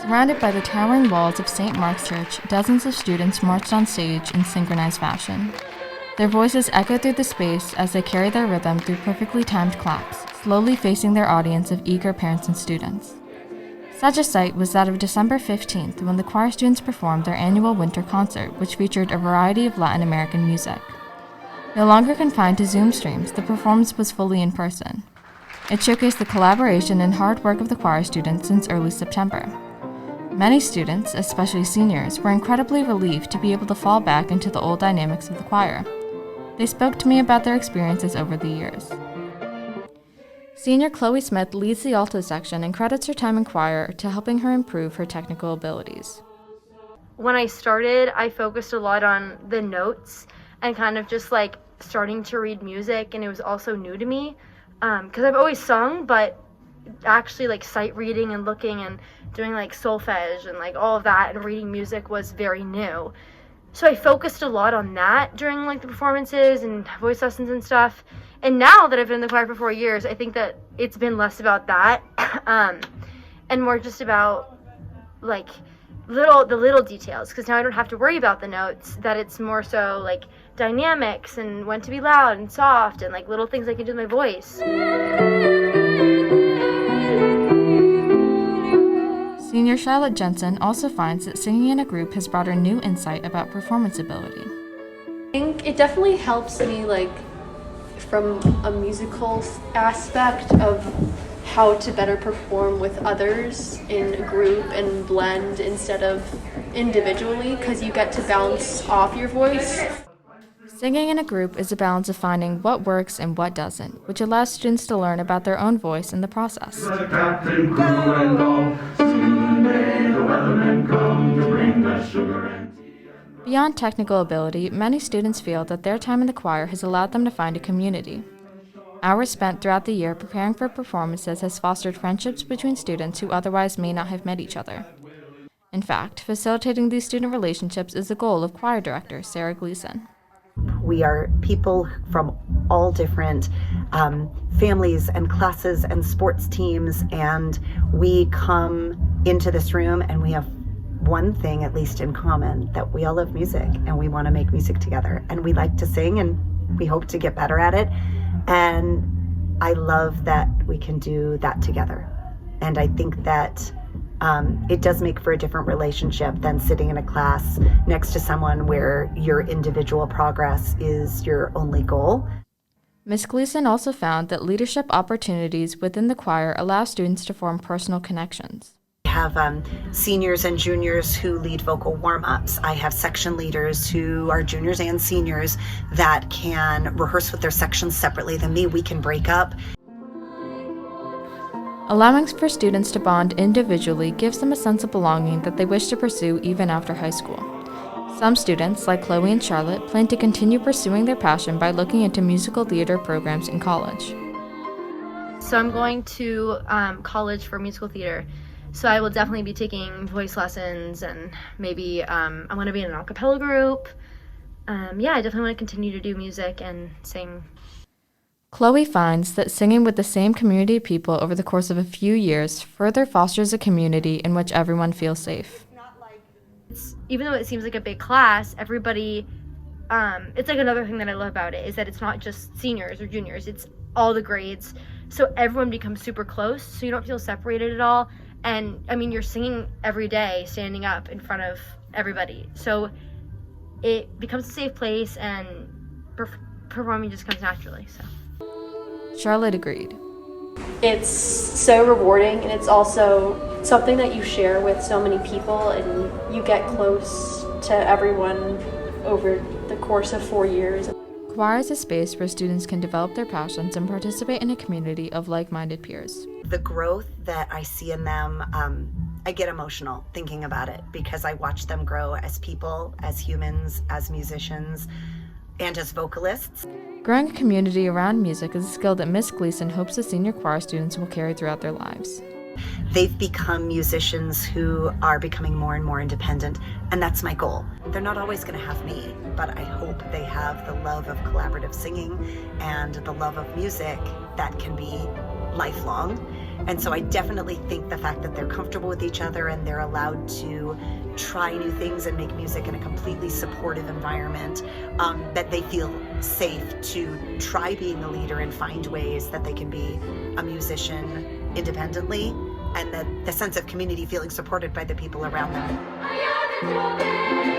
Surrounded by the towering walls of St. Mark's Church, dozens of students marched on stage in synchronized fashion. Their voices echoed through the space as they carried their rhythm through perfectly timed claps, slowly facing their audience of eager parents and students. Such a sight was that of December 15th, when the choir students performed their annual winter concert, which featured a variety of Latin American music. No longer confined to Zoom streams, the performance was fully in person. It showcased the collaboration and hard work of the choir students since early September. Many students, especially seniors, were incredibly relieved to be able to fall back into the old dynamics of the choir. They spoke to me about their experiences over the years. Senior Chloe Smith leads the alto section and credits her time in choir to helping her improve her technical abilities. When I started, I focused a lot on the notes and kind of just like starting to read music, and it was also new to me because I've always sung, but actually like sight reading and looking and doing like solfege and like all of that and reading music was very new. So I focused a lot on that during like the performances and voice lessons and stuff. And now that I've been in the choir for 4 years, I think that it's been less about that and more just about like the little details, because now I don't have to worry about the notes, that it's more so like dynamics and when to be loud and soft and like little things I can do with my voice. Senior Charlotte Jensen also finds that singing in a group has brought her new insight about performance ability. I think it definitely helps me like from a musical aspect of how to better perform with others in a group and blend instead of individually, because you get to bounce off your voice. Singing in a group is a balance of finding what works and what doesn't, which allows students to learn about their own voice in the process. Beyond technical ability, many students feel that their time in the choir has allowed them to find a community. Hours spent throughout the year preparing for performances has fostered friendships between students who otherwise may not have met each other. In fact, facilitating these student relationships is the goal of choir director Sarah Gleason. We are people from all different families and classes and sports teams, and we come into this room and we have one thing at least in common, that we all love music and we want to make music together, and we like to sing and we hope to get better at it. And I love that we can do that together. And I think that it does make for a different relationship than sitting in a class next to someone where your individual progress is your only goal. Ms. Gleason also found that leadership opportunities within the choir allow students to form personal connections. I have seniors and juniors who lead vocal warm-ups. I have section leaders who are juniors and seniors that can rehearse with their sections separately than me. We can break up. Allowing for students to bond individually gives them a sense of belonging that they wish to pursue even after high school. Some students, like Chloe and Charlotte, plan to continue pursuing their passion by looking into musical theater programs in college. So I'm going to college for musical theater. So I will definitely be taking voice lessons, and maybe I'm going to be in an a cappella group. I definitely want to continue to do music and sing. Chloe finds that singing with the same community of people over the course of a few years further fosters a community in which everyone feels safe. Even though it seems like a big class, everybody, it's like another thing that I love about it is that it's not just seniors or juniors, it's all the grades. So everyone becomes super close, so you don't feel separated at all. And I mean, you're singing every day, standing up in front of everybody. So it becomes a safe place, and performing just comes naturally, so. Charlotte agreed. It's so rewarding, and it's also something that you share with so many people, and you get close to everyone over the course of 4 years. Choir is a space where students can develop their passions and participate in a community of like-minded peers. The growth that I see in them, I get emotional thinking about it, because I watch them grow as people, as humans, as musicians, and as vocalists. Growing a community around music is a skill that Ms. Gleason hopes the senior choir students will carry throughout their lives. They've become musicians who are becoming more and more independent, and that's my goal. They're not always going to have me, but I hope they have the love of collaborative singing and the love of music that can be lifelong. And so I definitely think the fact that they're comfortable with each other and they're allowed to try new things and make music in a completely supportive environment, that they feel safe to try being a leader and find ways that they can be a musician independently, and the sense of community, feeling supported by the people around them.